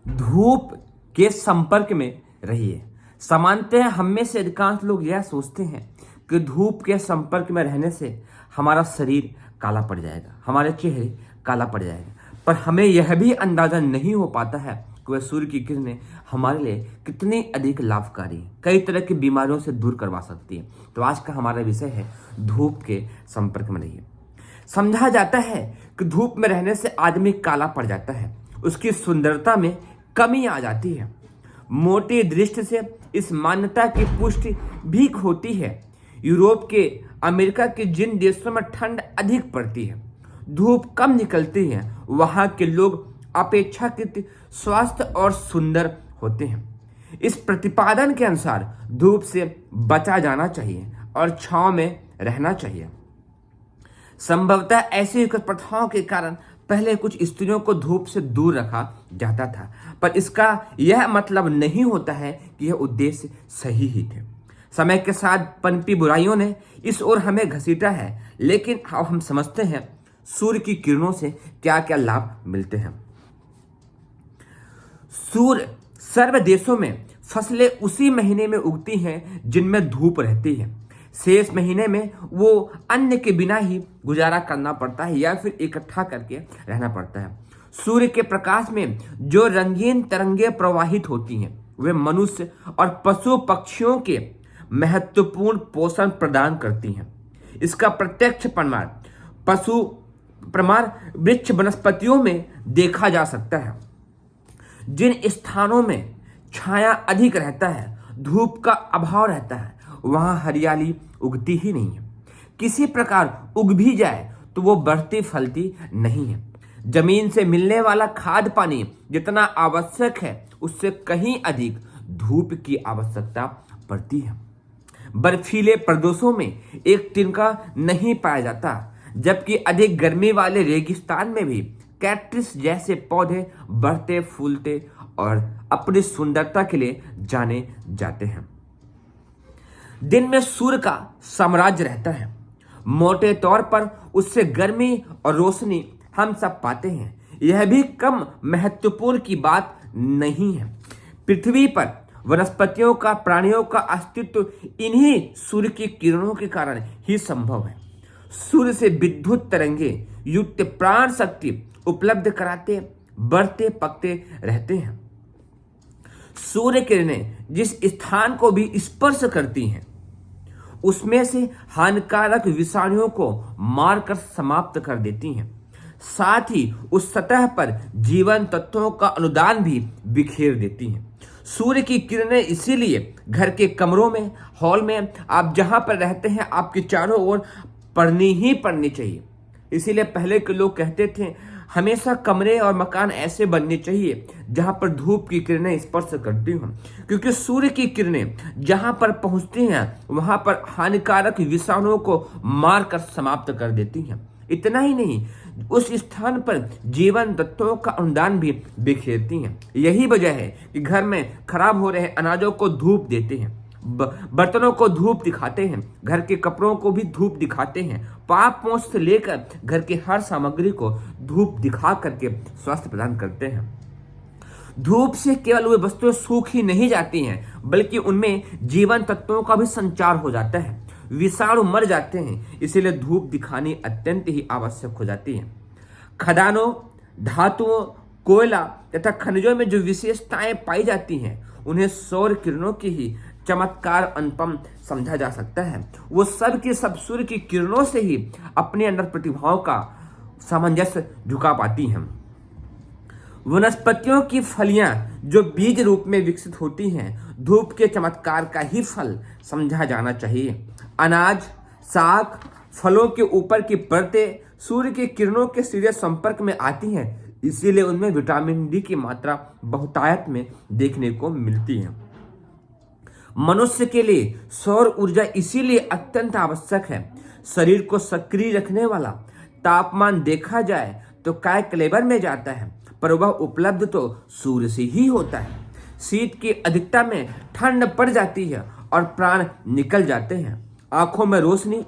धूप के संपर्क में रहिए। सामान्यतः हम में से अधिकांश लोग यह सोचते हैं कि धूप के संपर्क में रहने से हमारा शरीर काला पड़ जाएगा, हमारे चेहरे काला पड़ जाएगा, पर हमें यह भी अंदाजा नहीं हो पाता है कि वह सूर्य की किरणें हमारे लिए कितनी अधिक लाभकारी है, कई तरह की बीमारियों से दूर करवा सकती है। तो आज का हमारा विषय है धूप के संपर्क में रहिए। समझा जाता है कि धूप में रहने से आदमी काला पड़ जाता है, उसकी सुंदरता में कमी आ जाती है। मोटी दृष्टि से इस मान्यता की पुष्टि भी होती है। यूरोप के, अमेरिका के जिन देशों में ठंड अधिक पड़ती है, धूप कम निकलती है, वहाँ के लोग अपेक्षाकृत स्वस्थ और सुंदर होते हैं। इस प्रतिपादन के अनुसार धूप से बचा जाना चाहिए और छांव में रहना चाहिए। संभवतः ऐसी प्रथाओं के कारण पहले कुछ स्त्रियों को धूप से दूर रखा जाता था, पर इसका यह मतलब नहीं होता है कि यह उद्देश्य सही ही थे। समय के साथ पनपी बुराइयों ने इस ओर हमें घसीटा है, लेकिन अब हम समझते हैं सूर्य की किरणों से क्या क्या लाभ मिलते हैं। सूर्य सर्व देशों में फसलें उसी महीने में उगती हैं जिनमें धूप रहती है। शेष महीने में वो अन्न के बिना ही गुजारा करना पड़ता है या फिर इकट्ठा करके रहना पड़ता है। सूर्य के प्रकाश में जो रंगीन तरंगें प्रवाहित होती हैं वे मनुष्य और पशु पक्षियों के महत्वपूर्ण पोषण प्रदान करती हैं। इसका प्रत्यक्ष प्रमाण वृक्ष वनस्पतियों में देखा जा सकता है। जिन स्थानों में छाया अधिक रहता है, धूप का अभाव रहता है, वहां हरियाली उगती ही नहीं है। किसी प्रकार उग भी जाए तो वो बढ़ती फलती नहीं है। जमीन से मिलने वाला खाद पानी जितना आवश्यक है उससे कहीं अधिक धूप की आवश्यकता पड़ती है। बर्फीले प्रदेशों में एक तिनका नहीं पाया जाता, जबकि अधिक गर्मी वाले रेगिस्तान में भी कैक्टस जैसे पौधे बढ़ते फूलते और अपनी सुंदरता के लिए जाने जाते हैं। दिन में सूर्य का साम्राज्य रहता है। मोटे तौर पर उससे गर्मी और रोशनी हम सब पाते हैं। यह भी कम महत्वपूर्ण की बात नहीं है। पृथ्वी पर वनस्पतियों का, प्राणियों का अस्तित्व इन्हीं सूर्य की किरणों के कारण ही संभव है। सूर्य से विद्युत तरंगे युक्त प्राण शक्ति उपलब्ध कराते, बढ़ते पकते रहते हैं। सूर्य किरणें जिस स्थान को भी स्पर्श करती हैं उसमें से हानिकारक विषाणुओं को मारकर समाप्त कर देती हैं। साथ ही उस सतह पर जीवन तत्वों का अनुदान भी बिखेर देती हैं। सूर्य की किरणें इसीलिए घर के कमरों में, हॉल में, आप जहां पर रहते हैं आपके चारों ओर पड़नी ही पड़नी चाहिए। इसीलिए पहले के लोग कहते थे हमेशा कमरे और मकान ऐसे बनने चाहिए जहां पर धूप की किरणें स्पर्श करती हों, क्योंकि सूर्य की किरणें जहां पर पहुंचती हैं वहां पर हानिकारक विषाणुओं को मारकर समाप्त कर देती हैं। इतना ही नहीं, उस स्थान पर जीवन तत्वों का अनुदान भी बिखेरती हैं। यही वजह है कि घर में खराब हो रहे अनाजों को धूप देते हैं, बर्तनों को धूप दिखाते हैं, घर के कपड़ों को भी धूप दिखाते हैं। पाप पोंछ से लेकर घर की हर सामग्री को धूप दिखा करके स्वास्थ्य प्रदान करते हैं। धूप से केवल वे वस्तुएं सूख ही नहीं जाती हैं, बल्कि उनमें जीवन तत्वों का भी संचार हो जाता है। विषाणु मर जाते हैं, इसीलिए धूप दिखानी अत्यंत ही आवश्यक हो जाती है। खदानों, धातुओं, कोयला तथा खनिजों में जो विशेषताएं पाई जाती हैं उन्हें सौर किरणों की ही चमत्कार अनुपम समझा जा सकता है। वो सब के सब सूर्य की किरणों से ही अपने अंदर प्रतिभाओं का सामंजस्य झुका पाती हैं। वनस्पतियों की फलियां जो बीज रूप में विकसित होती हैं, धूप के चमत्कार का ही फल समझा जाना चाहिए। अनाज, साग, फलों के ऊपर की परतें सूर्य की किरणों के सीधे संपर्क में आती हैं, इसीलिए उनमें विटामिन डी की मात्रा बहुतायत में देखने को मिलती है। मनुष्य के लिए सौर ऊर्जा इसीलिए अत्यंत आवश्यक है। शरीर को सक्रिय रखने वाला तापमान देखा जाए तो कैलकुलेटर में जाता है, पर वह उपलब्ध तो सूर्य से ही होता है। शीत की अधिकता में ठंड पड़ जाती है और प्राण निकल जाते हैं। आंखों में रोशनी,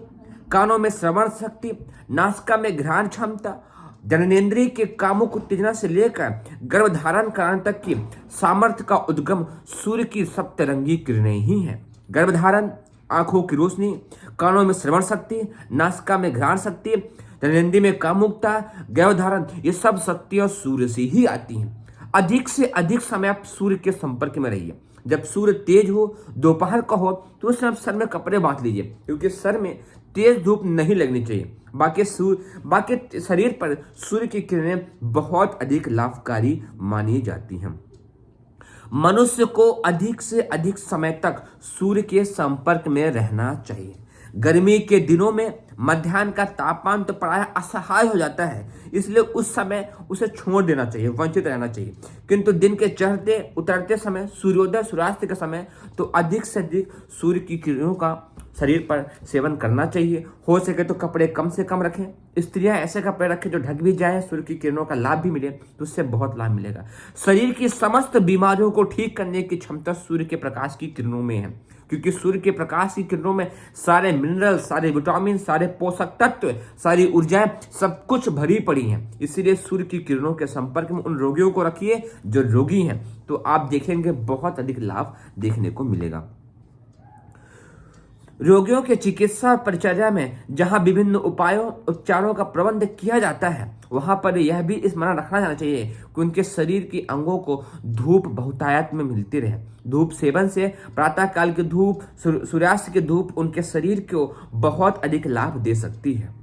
कानों में श्रवण शक्ति, नासिका में घ्राण क्षमता जननेंद्रिय के कामुक उत्तेजना से लेकर गर्भधारण कराने तक की सामर्थ्य का उद्गम सूर्य की सप्तरंगी किरणें ही हैं। गर्भधारण, आंखों की रोशनी, कानों में श्रवण शक्ति, नासिका में घ्राण शक्ति, जननेंद्रिय में कामुकता, गर्भधारण, ये सब शक्तियां सूर्य से ही आती हैं। अधिक से अधिक समय आप सूर्य के संपर्क में रहिए। जब सूर्य तेज हो, दोपहर का हो, तो उस समय सर में कपड़े बांध लीजिए, क्योंकि सर में तेज धूप नहीं लगनी चाहिए। बाकी शरीर पर सूर्य की किरणें बहुत अधिक लाभकारी मानी जाती हैं। मनुष्य को अधिक से अधिक समय तक सूर्य के संपर्क में रहना चाहिए। गर्मी के दिनों में मध्याह्न का तापमान तो प्रायः असह्य हो जाता है, इसलिए उस समय उसे छोड़ देना चाहिए, वंचित रहना चाहिए। किंतु दिन के चढ़ते उतरते समय, सूर्योदय सूर्यास्त के समय तो अधिक से अधिक सूर्य की किरणों का शरीर पर सेवन करना चाहिए। हो सके तो कपड़े कम से कम रखें। स्त्रियां ऐसे कपड़े रखें जो ढक भी जाए, सूर्य की किरणों का लाभ भी मिले, तो उससे बहुत लाभ मिलेगा। शरीर की समस्त बीमारियों को ठीक करने की क्षमता सूर्य के प्रकाश की किरणों में है, क्योंकि सूर्य के प्रकाश की किरणों में सारे मिनरल, सारे विटामिन, सारे पोषक तत्व, सारी ऊर्जाएं सब कुछ भरी पड़ी हैं। इसीलिए सूर्य की किरणों के संपर्क में उन रोगियों को रखिए जो रोगी हैं, तो आप देखेंगे बहुत अधिक लाभ देखने को मिलेगा। रोगियों के चिकित्सा परिचर्या में जहां विभिन्न उपचारों का प्रबंध किया जाता है, वहां पर यह भी स्मरण रखना जाना चाहिए कि उनके शरीर की अंगों को धूप बहुतायत में मिलती रहे। धूप सेवन से, प्रातः काल की धूप, सूर्यास्त की धूप उनके शरीर को बहुत अधिक लाभ दे सकती है।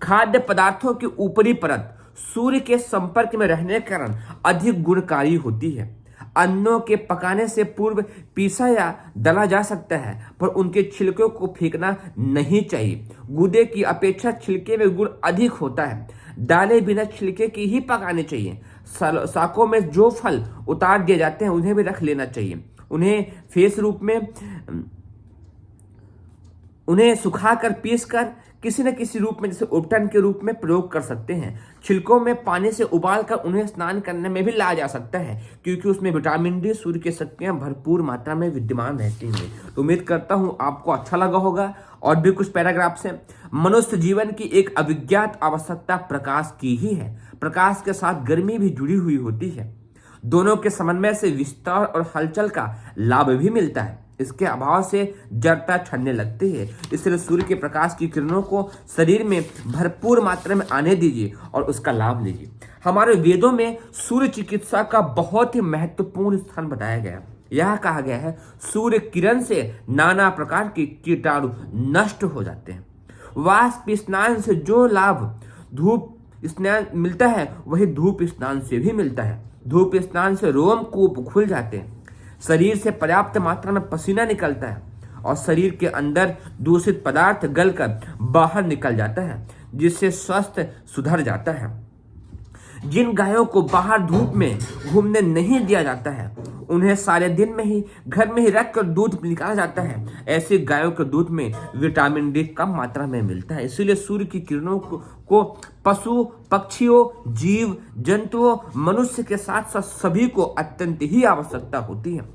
खाद्य पदार्थों की ऊपरी परत सूर्य के संपर्क में रहने के कारण अधिक गुणकारी होती है। अन्नों के पकाने से पूर्व पीसा या दला जा सकता है, पर उनके छिलकों को फेंकना नहीं चाहिए। गूदे की अपेक्षा छिलके में गुण अधिक होता है। दालें बिना छिलके की ही पकानी चाहिए। साकों में जो फल उतार दिए जाते हैं उन्हें भी रख लेना चाहिए। उन्हें सुखाकर पीसकर किसी न किसी रूप में, जैसे उपटन के रूप में प्रयोग कर सकते हैं। छिलकों में पानी से उबालकर उन्हें स्नान करने में भी लाया जा सकता है, क्योंकि उसमें विटामिन डी, सूर्य की शक्तियां भरपूर मात्रा में विद्यमान रहती हैं। तो उम्मीद करता हूं आपको अच्छा लगा होगा। और भी कुछ पैराग्राफ से, मनुष्य जीवन की एक अविज्ञात आवश्यकता प्रकाश की ही है। प्रकाश के साथ गर्मी भी जुड़ी हुई होती है। दोनों के समन्वय से विस्तार और हलचल का लाभ भी मिलता है। इसके अभाव से जड़ता छड़ने लगती है। इसलिए सूर्य के प्रकाश की किरणों को शरीर में भरपूर मात्रा में आने दीजिए और उसका लाभ लीजिए। हमारे वेदों में सूर्य चिकित्सा का बहुत ही महत्वपूर्ण स्थान बताया गया है। यह कहा गया है, सूर्य किरण से नाना प्रकार के कीटाणु नष्ट हो जाते हैं। वाष्प स्नान से जो लाभ धूप स्नान मिलता है, वही धूप स्नान से भी मिलता है। धूप स्नान से रोमकूप खुल जाते हैं, शरीर से पर्याप्त मात्रा में पसीना निकलता है और शरीर के अंदर दूषित पदार्थ गलकर बाहर निकल जाता है, जिससे स्वास्थ्य सुधर जाता है। जिन गायों को बाहर धूप में घूमने नहीं दिया जाता है, उन्हें सारे दिन में ही घर में ही रखकर दूध निकाला जाता है। ऐसी गायों के दूध में विटामिन डी कम मात्रा में मिलता है। इसीलिए सूर्य की किरणों को पशु, पक्षियों, जीव जंतुओं, मनुष्य के साथ साथ सभी को अत्यंत ही आवश्यकता होती है।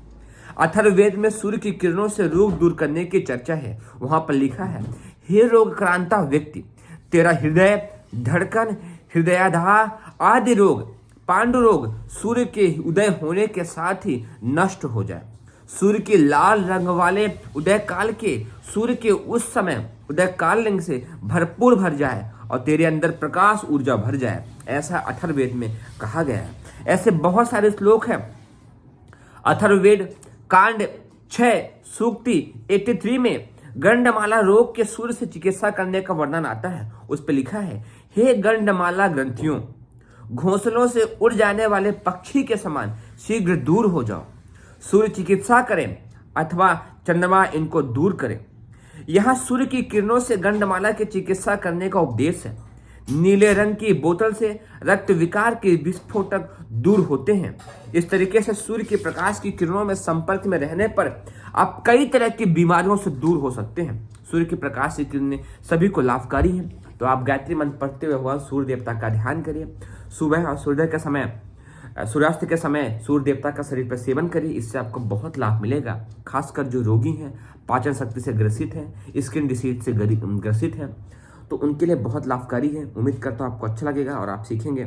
अथर्ववेद में सूर्य की किरणों से रोग दूर करने की चर्चा है। वहां पर लिखा है, हे रोगक्रांता व्यक्ति, तेरा हृदय, धड़कन, हृदयाधार आदि रोग, पांडु रोग सूर्य के उदय होने के साथ ही नष्ट हो जाए। सूर्य के लाल रंग वाले उदय काल के सूर्य के उस समय उदय काल से भरपूर भर जाए और तेरे अंदर प्रकाश ऊर्जा भर जाए, ऐसा अथर्ववेद में कहा गया है। ऐसे बहुत सारे श्लोक हैं। अथर्ववेद कांड 6 सूक्ति 83 में गंडमाला रोग के सूर्य से चिकित्सा करने का वर्णन आता है। उस पर लिखा है, हे गंडमाला ग्रंथियों, घोंसलों से उड़ जाने वाले पक्षी के समान शीघ्र दूर हो जाओ। सूर्य चिकित्सा करें अथवा चंद्रमा इनको दूर करे। यहाँ सूर्य की किरणों से गंडमाला की चिकित्सा करने का उपदेश है। नीले रंग की बोतल से रक्त विकार के विस्फोटक दूर होते हैं। इस तरीके से सूर्य के प्रकाश की किरणों में संपर्क में रहने पर आप कई तरह की बीमारियों से दूर हो सकते हैं। सूर्य के प्रकाश की किरणें सभी को लाभकारी हैं। तो आप गायत्री मंत्र पढ़ते हुए भगवान सूर्य देवता का ध्यान करिए। सुबह और सूर्यास्त के समय सूर्य देवता का शरीर पर सेवन करिए। इससे आपको बहुत लाभ मिलेगा। खासकर जो रोगी हैं, पाचन शक्ति से ग्रसित हैं, स्किन डिसीज से ग्रसित हैं, तो उनके लिए बहुत लाभकारी है। उम्मीद करता हूँ आपको अच्छा लगेगा और आप सीखेंगे।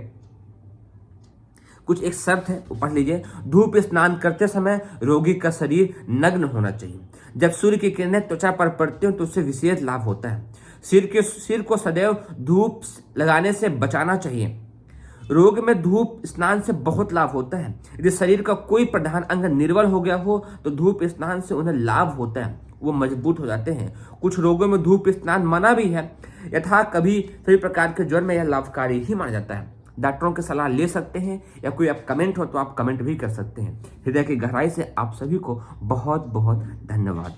कुछ एक शर्त है, वो पढ़ लीजिए। धूप स्नान करते समय रोगी का शरीर नग्न होना चाहिए। जब सूर्य की किरणें त्वचा पर पड़ती हो तो उससे विशेष लाभ होता है। सिर को सदैव धूप लगाने से बचाना चाहिए। रोग में धूप स्नान से बहुत लाभ होता है। यदि शरीर का कोई प्रधान अंग निर्बल हो गया हो तो धूप स्नान से उन्हें लाभ होता है, वो मजबूत हो जाते हैं। कुछ रोगों में धूप स्नान मना भी है, यथा कभी सभी प्रकार के ज्वर में यह लाभकारी ही माना जाता है। डॉक्टरों की सलाह ले सकते हैं, या कोई आप कमेंट हो तो आप कमेंट भी कर सकते हैं। हृदय की गहराई से आप सभी को बहुत बहुत धन्यवाद।